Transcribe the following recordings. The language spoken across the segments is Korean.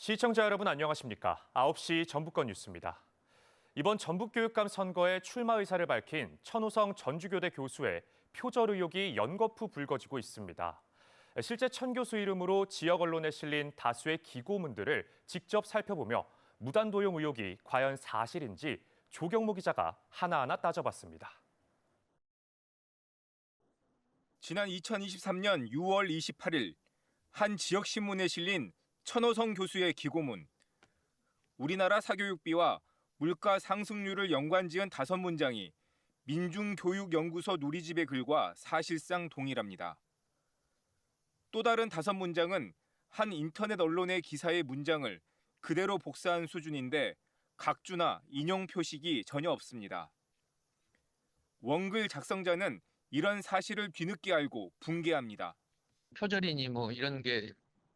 시청자 여러분 안녕하십니까? 9시 전북권 뉴스입니다. 이번 전북교육감 선거에 출마 의사를 밝힌 천호성 전주교대 교수의 표절 의혹이 연거푸 불거지고 있습니다. 실제 천 교수 이름으로 지역 언론에 실린 다수의 기고문들을 직접 살펴보며 무단 도용 의혹이 과연 사실인지 조경모 기자가 하나하나 따져봤습니다. 지난 2023년 6월 28일 한 지역 신문에 실린 천호성 교수의 기고문. 우리나라 사교육비와 물가 상승률을 연관지은 5문장이 민중교육연구소 누리집의 글과 사실상 동일합니다. 또 다른 5문장은 한 인터넷 언론의 기사의 문장을 그대로 복사한 수준인데 각주나 인용 표식이 전혀 없습니다. 원글 작성자는 이런 사실을 뒤늦게 알고 붕괴합니다. 표절이니 뭐 이런 게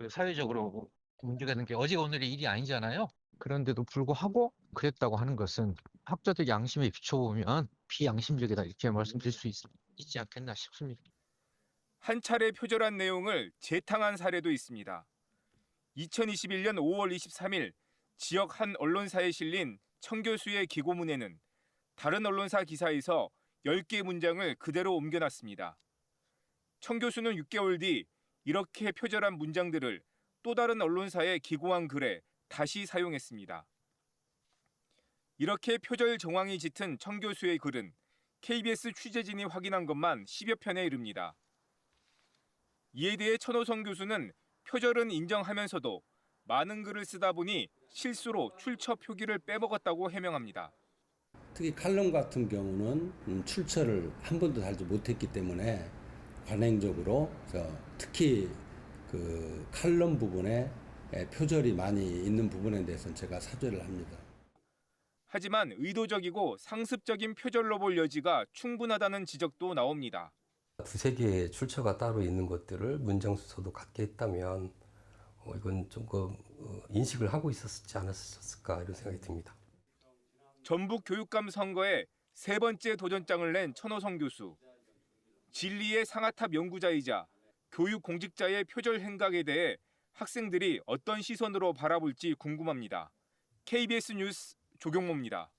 사회적으로 문제가 되는 게 어제 오늘의 일이 아니잖아요. 그런데도 불구하고 그랬다고 하는 것은 학자적 양심에 비춰보면 비양심적이다 이렇게 말씀드릴 수 있지 않겠나 싶습니다. 한 차례 표절한 내용을 재탕한 사례도 있습니다. 2021년 5월 23일 지역 한 언론사에 실린 천 교수의 기고문에는 다른 언론사 기사에서 10개 문장을 그대로 옮겨놨습니다. 천 교수는 6개월 뒤 이렇게 표절한 문장들을 또 다른 언론사에 기고한 글에 다시 사용했습니다. 이렇게 표절 정황이 짙은 천 교수의 글은 KBS 취재진이 확인한 것만 10여 편에 이릅니다. 이에 대해 천호성 교수는 표절은 인정하면서도 많은 글을 쓰다 보니 실수로 출처 표기를 빼먹었다고 해명합니다. 특히 칼럼 같은 경우는 출처를 한 번도 달지 못했기 때문에 관행적으로 특히 그 칼럼 부분에 표절이 많이 있는 부분에 대해서는 제가 사죄를 합니다. 하지만 의도적이고 상습적인 표절로 볼 여지가 충분하다는 지적도 나옵니다. 두세 개의 출처가 따로 있는 것들을 문장수서도 갖게 했다면 이건 좀 인식을 하고 있었지 않았을까 이런 생각이 듭니다. 전북 교육감 선거에 3번째 도전장을 낸 천호성 교수. 진리의 상아탑 연구자이자 교육공직자의 표절 행각에 대해 학생들이 어떤 시선으로 바라볼지 궁금합니다. KBS 뉴스 조경모입니다.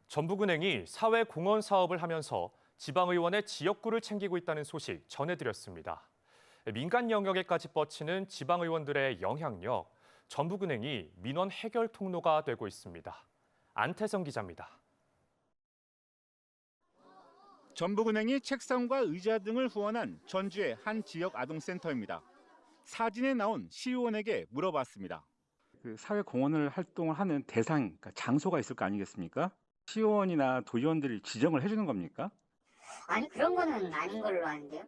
전북은행이 사회공헌 사업을 하면서 지방의원의 지역구를 챙기고 있다는 소식 전해드렸습니다. 민간 영역에까지 뻗치는 지방의원들의 영향력, 전북은행이 민원 해결 통로가 되고 있습니다. 안태성 기자입니다. 전북은행이 책상과 의자 등을 후원한 전주의 한 지역 아동센터입니다. 사진에 나온 시의원에게 물어봤습니다. 사회공헌을 활동을 하는 대상, 그러니까 장소가 있을 거 아니겠습니까? 시의원이나 도의원들이 지정을 해주는 겁니까? 아니 그런 거는 아닌 걸로 아는데요.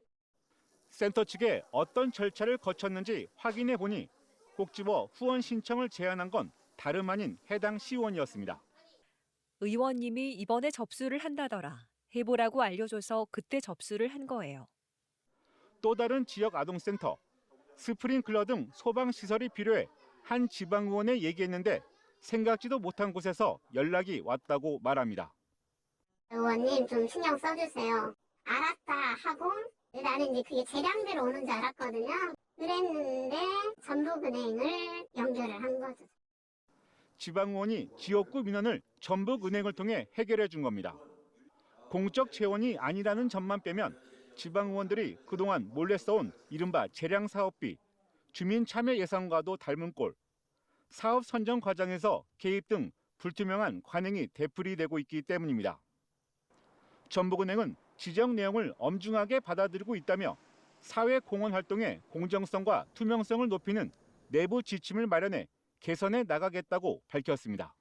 센터 측에 어떤 절차를 거쳤는지 확인해 보니 꼭 집어 후원 신청을 제안한 건 다름 아닌 해당 시의원이었습니다. 의원님이 이번에 접수를 한다더라. 해보라고 알려줘서 그때 접수를 한 거예요. 또 다른 지역 아동센터, 스프링클러 등 소방시설이 필요해 한 지방의원에 얘기했는데 생각지도 못한 곳에서 연락이 왔다고 말합니다. 의원님 좀 신경 써주세요. 알았다 하고 나는 이제 그게 재량대로 오는 줄 알았거든요. 그랬는데 전북은행을 연결을 한 거죠. 지방의원이 지역구 민원을 전북은행을 통해 해결해 준 겁니다. 공적 재원이 아니라는 점만 빼면 지방의원들이 그동안 몰래 써온 이른바 재량 사업비, 주민 참여 예산과도 닮은 꼴, 사업 선정 과정에서 개입 등 불투명한 관행이 되풀이되고 있기 때문입니다. 전북은행은 지적 내용을 엄중하게 받아들이고 있다며 사회공헌 활동의 공정성과 투명성을 높이는 내부 지침을 마련해 개선해 나가겠다고 밝혔습니다.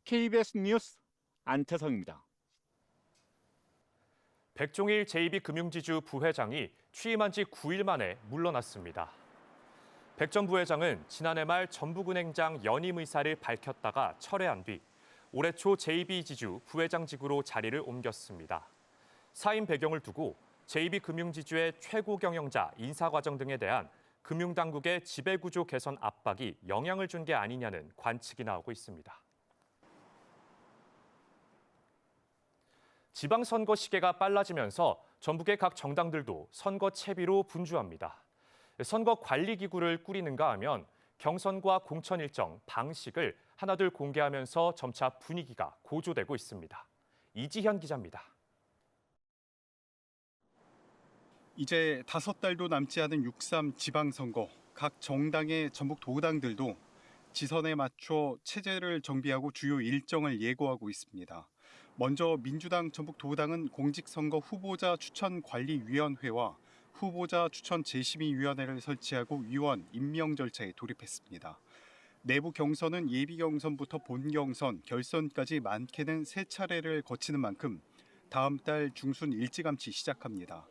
KBS 뉴스 안태성입니다. 백종일 JB금융지주 부회장이 취임한 지 9일 만에 물러났습니다. 백 전 부회장은 지난해 말 전북은행장 연임 의사를 밝혔다가 철회한 뒤 올해 초 JB지주 부회장직으로 자리를 옮겼습니다. 사임 배경을 두고 JB금융지주의 최고 경영자 인사 과정 등에 대한 금융당국의 지배구조 개선 압박이 영향을 준 게 아니냐는 관측이 나오고 있습니다. 지방선거 시계가 빨라지면서 전북의 각 정당들도 선거 채비로 분주합니다. 선거관리기구를 꾸리는가 하면 경선과 공천 일정, 방식을 하나둘 공개하면서 점차 분위기가 고조되고 있습니다. 이지현 기자입니다. 이제 5달도 남지 않은 6.3 지방선거, 각 정당의 전북 도당들도 지선에 맞춰 체제를 정비하고 주요 일정을 예고하고 있습니다. 먼저 민주당 전북 도당은 공직선거 후보자 추천관리위원회와 후보자 추천 재심의위원회를 설치하고 위원 임명 절차에 돌입했습니다. 내부 경선은 예비 경선부터 본 경선, 결선까지 많게는 3차례를 거치는 만큼 다음 달 중순 일찌감치 시작합니다.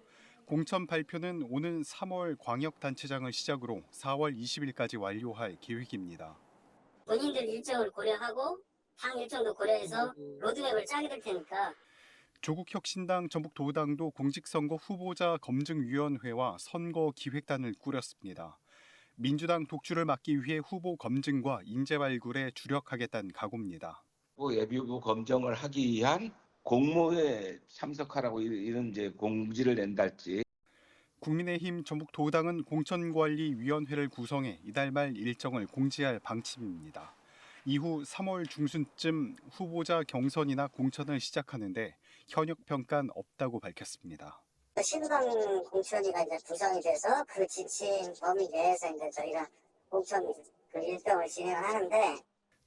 공천 발표는 오는 3월 광역단체장을 시작으로 4월 20일까지 완료할 계획입니다. 본인들 일정을 고려하고 당 일정도 고려해서 로드맵을 짜게 될 테니까. 조국혁신당 전북도당도 공직선거 후보자 검증위원회와 선거기획단을 꾸렸습니다. 민주당 독주를 막기 위해 후보 검증과 인재 발굴에 주력하겠다는 각오입니다. 예비후보 검증을 하기 위한 공모에 참석하라고 이런 이제 공지를 낸달지. 국민의힘 전북도당은 공천관리위원회를 구성해 이달 말 일정을 공지할 방침입니다. 이후 3월 중순쯤 후보자 경선이나 공천을 시작하는데 현역 평가는 없다고 밝혔습니다. 신당 공천위가 이제 구성이 돼서 그 지침 범위 내에서 이제 저희가 공천 일정을 진행하는데.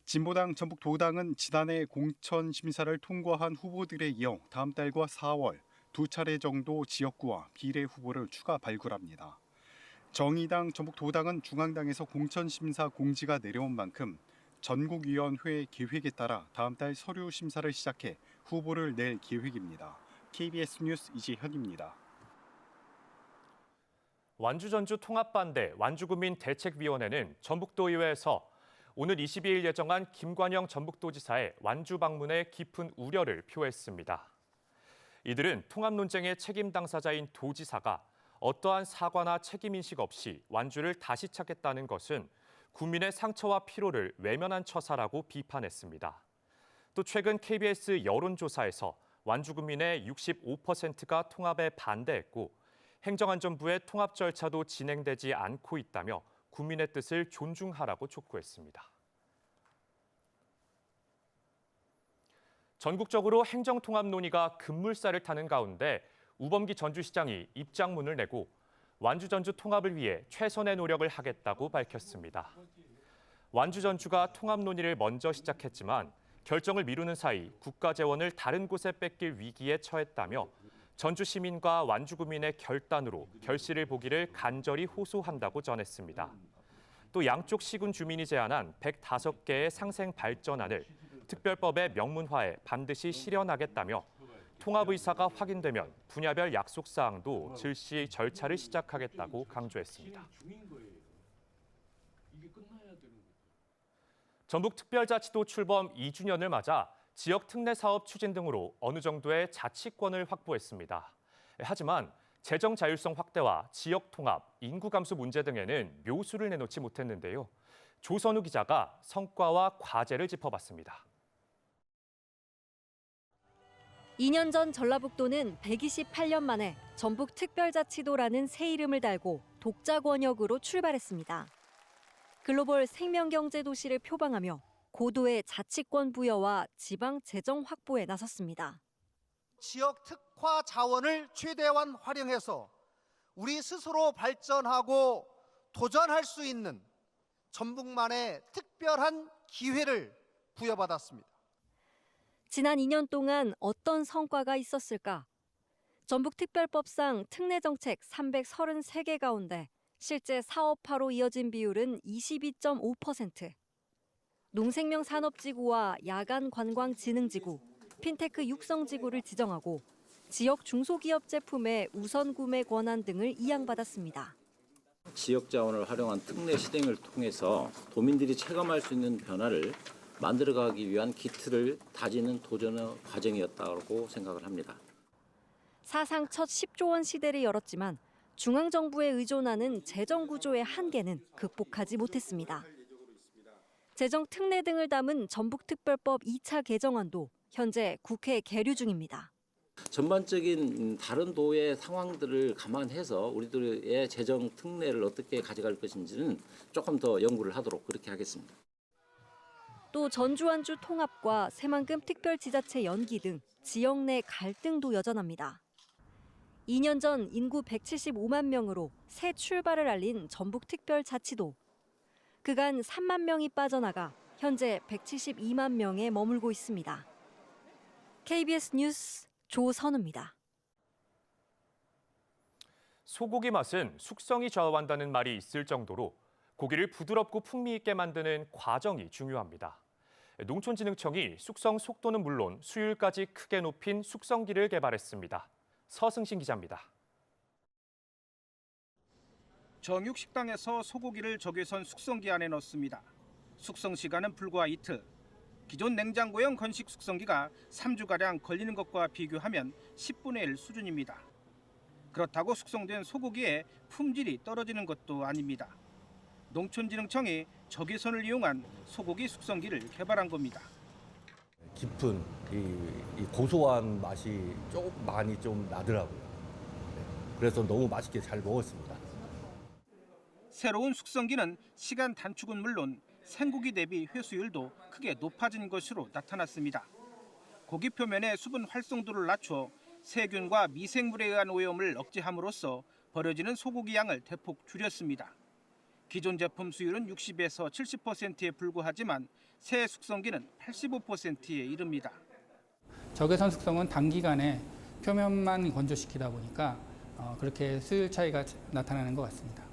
진보당 전북도당은 지난해 공천 심사를 통과한 후보들에 이어 다음 달과 4월 2차례 정도 지역구와 비례 후보를 추가 발굴합니다. 정의당 전북도당은 중앙당에서 공천 심사 공지가 내려온 만큼 전국위원회 계획에 따라 다음 달 서류 심사를 시작해 후보를 낼 계획입니다. KBS 뉴스 이지현입니다. 완주 전주 통합반대 완주구민 대책위원회는 전북도의회에서 오늘 22일 예정한 김관영 전북도지사의 완주 방문에 깊은 우려를 표했습니다. 이들은 통합 논쟁의 책임 당사자인 도지사가 어떠한 사과나 책임인식 없이 완주를 다시 찾겠다는 것은 국민의 상처와 피로를 외면한 처사라고 비판했습니다. 또 최근 KBS 여론조사에서 완주구민의 65%가 통합에 반대했고 행정안전부의 통합 절차도 진행되지 않고 있다며 국민의 뜻을 존중하라고 촉구했습니다. 전국적으로 행정통합 논의가 급물살을 타는 가운데 우범기 전주시장이 입장문을 내고 완주 전주 통합을 위해 최선의 노력을 하겠다고 밝혔습니다. 완주 전주가 통합 논의를 먼저 시작했지만 결정을 미루는 사이 국가 재원을 다른 곳에 뺏길 위기에 처했다며 전주 시민과 완주 구민의 결단으로 결실을 보기를 간절히 호소한다고 전했습니다. 또 양쪽 시군 주민이 제안한 105개의 상생 발전안을 특별법의 명문화에 반드시 실현하겠다며 통합 의사가 확인되면 분야별 약속 사항도 즉시 절차를 시작하겠다고 강조했습니다. 전북특별자치도 출범 2주년을 맞아 지역 특례 사업 추진 등으로 어느 정도의 자치권을 확보했습니다. 하지만 재정 자율성 확대와 지역 통합, 인구 감소 문제 등에는 묘수를 내놓지 못했는데요. 조선우 기자가 성과와 과제를 짚어봤습니다. 2년 전 전라북도는 128년 만에 전북특별자치도라는 새 이름을 달고 독자 권역으로 출발했습니다. 글로벌 생명경제도시를 표방하며 고도의 자치권 부여와 지방 재정 확보에 나섰습니다. 지역 특화 자원을 최대한 활용해서 우리 스스로 발전하고 도전할 수 있는 전북만의 특별한 기회를 부여받았습니다. 지난 2년 동안 어떤 성과가 있었을까? 전북특별법상 특례정책 333개 가운데 실제 사업화로 이어진 비율은 22.5%. 농생명산업지구와 야간관광진흥지구, 핀테크 육성지구를 지정하고 지역 중소기업 제품의 우선 구매 권한 등을 이양받았습니다. 지역 자원을 활용한 특례 시행을 통해서 도민들이 체감할 수 있는 변화를 만들어가기 위한 기틀을 다지는 도전의 과정이었다고 생각을 합니다. 사상 첫 10조 원 시대를 열었지만 중앙정부에 의존하는 재정 구조의 한계는 극복하지 못했습니다. 재정 특례 등을 담은 전북특별법 2차 개정안도 현재 국회 계류 중입니다. 전반적인 다른 도의 상황들을 감안해서 우리들의 재정 특례를 어떻게 가져갈 것인지는 조금 더 연구를 하도록 그렇게 하겠습니다. 또 전주완주 통합과 새만금 특별지자체 연기 등 지역 내 갈등도 여전합니다. 2년 전 인구 175만 명으로 새 출발을 알린 전북특별자치도 그간 3만 명이 빠져나가 현재 172만 명에 머물고 있습니다. KBS 뉴스 조선우입니다. 소고기 맛은 숙성이 좌우한다는 말이 있을 정도로 고기를 부드럽고 풍미 있게 만드는 과정이 중요합니다. 농촌진흥청이 숙성 속도는 물론 수율까지 크게 높인 숙성기를 개발했습니다. 서승신 기자입니다. 정육식당에서 소고기를 적외선 숙성기 안에 넣습니다. 숙성 시간은 불과 이틀. 기존 냉장고형 건식 숙성기가 3주가량 걸리는 것과 비교하면 10분의 1 수준입니다. 그렇다고 숙성된 소고기의 품질이 떨어지는 것도 아닙니다. 농촌진흥청이 적외선을 이용한 소고기 숙성기를 개발한 겁니다. 깊은 이 고소한 맛이 많이 좀 나더라고요. 그래서 너무 맛있게 잘 먹었습니다. 새로운 숙성기는 시간 단축은 물론 생고기 대비 회수율도 크게 높아진 것으로 나타났습니다. 고기 표면의 수분 활성도를 낮춰 세균과 미생물에 의한 오염을 억제함으로써 버려지는 소고기 양을 대폭 줄였습니다. 기존 제품 수율은 60에서 70%에 불과하지만 새 숙성기는 85%에 이릅니다. 적외선 숙성은 단기간에 표면만 건조시키다 보니까 그렇게 수율 차이가 나타나는 것 같습니다.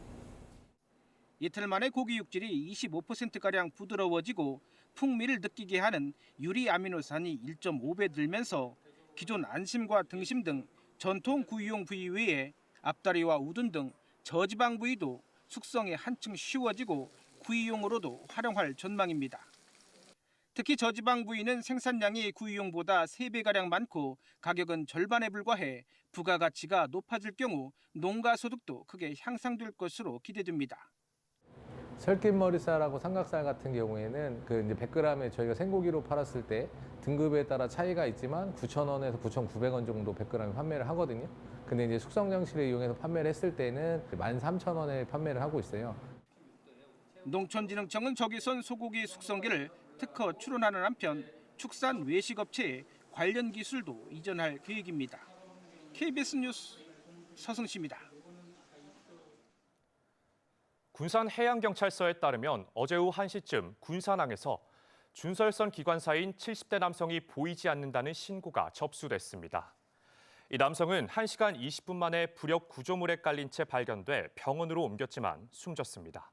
이틀 만에 고기 육질이 25%가량 부드러워지고 풍미를 느끼게 하는 유리 아미노산이 1.5배 늘면서 기존 안심과 등심 등 전통 구이용 부위 외에 앞다리와 우둔 등 저지방 부위도 숙성이 한층 쉬워지고 구이용으로도 활용할 전망입니다. 특히 저지방 부위는 생산량이 구이용보다 3배가량 많고 가격은 절반에 불과해 부가가치가 높아질 경우 농가 소득도 크게 향상될 것으로 기대됩니다. 설깃머리살하고 삼각살 같은 경우에는 이제 100g에 저희가 생고기로 팔았을 때 등급에 따라 차이가 있지만 9,000원에서 9,900원 정도 100g에 판매를 하거든요. 근데 이제 숙성 장치를 이용해서 판매를 했을 때는 13,000원에 판매를 하고 있어요. 농촌진흥청은 적외선 소고기 숙성기를 특허 출원하는 한편 축산 외식업체에 관련 기술도 이전할 계획입니다. KBS 뉴스 서승시입니다. 군산해양경찰서에 따르면 어제 오후 1시쯤 군산항에서 준설선 기관사인 70대 남성이 보이지 않는다는 신고가 접수됐습니다. 이 남성은 1시간 20분 만에 부력 구조물에 깔린 채 발견돼 병원으로 옮겼지만 숨졌습니다.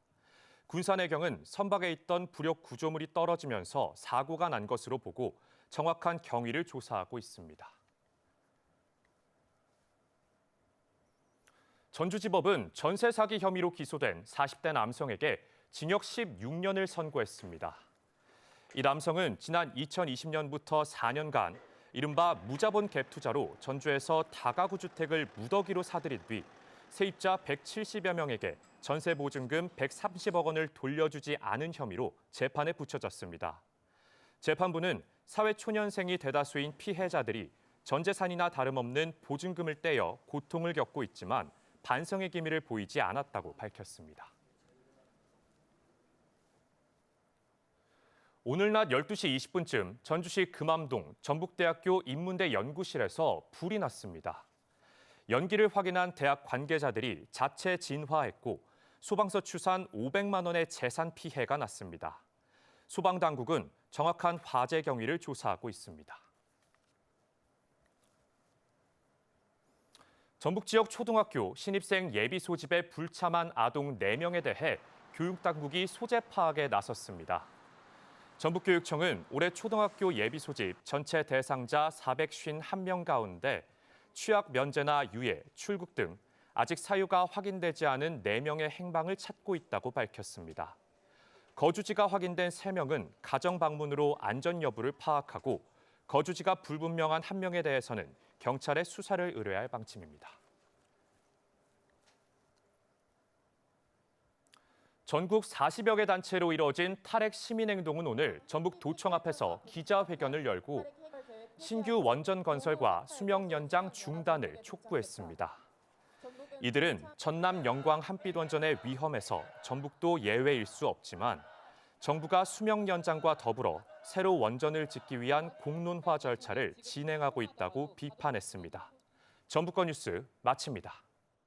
군산해경은 선박에 있던 부력 구조물이 떨어지면서 사고가 난 것으로 보고 정확한 경위를 조사하고 있습니다. 전주지법은 전세 사기 혐의로 기소된 40대 남성에게 징역 16년을 선고했습니다. 이 남성은 지난 2020년부터 4년간 이른바 무자본 갭 투자로 전주에서 다가구 주택을 무더기로 사들인 뒤 세입자 170여 명에게 전세 보증금 130억 원을 돌려주지 않은 혐의로 재판에 붙여졌습니다. 재판부는 사회초년생이 대다수인 피해자들이 전 재산이나 다름없는 보증금을 떼어 고통을 겪고 있지만 반성의 기미를 보이지 않았다고 밝혔습니다. 오늘 낮 12시 20분쯤 전주시 금암동 전북대학교 인문대 연구실에서 불이 났습니다. 연기를 확인한 대학 관계자들이 자체 진화했고 소방서 추산 500만 원의 재산 피해가 났습니다. 소방당국은 정확한 화재 경위를 조사하고 있습니다. 전북 지역 초등학교 신입생 예비 소집에 불참한 아동 4명에 대해 교육당국이 소재 파악에 나섰습니다. 전북교육청은 올해 초등학교 예비 소집 전체 대상자 451명 가운데 취약 면제나 유예, 출국 등 아직 사유가 확인되지 않은 4명의 행방을 찾고 있다고 밝혔습니다. 거주지가 확인된 3명은 가정 방문으로 안전 여부를 파악하고 거주지가 불분명한 1명에 대해서는 경찰에 수사를 의뢰할 방침입니다. 전국 40여 개 단체로 이뤄진 탈핵 시민행동은 오늘 전북도청 앞에서 기자회견을 열고 신규 원전 건설과 수명 연장 중단을 촉구했습니다. 이들은 전남 영광 한빛원전의 위험에서 전북도 예외일 수 없지만 정부가 수명 연장과 더불어 새로 원전을 짓기 위한 공론화 절차를 진행하고 있다고 비판했습니다. 전북권 뉴스 마칩니다.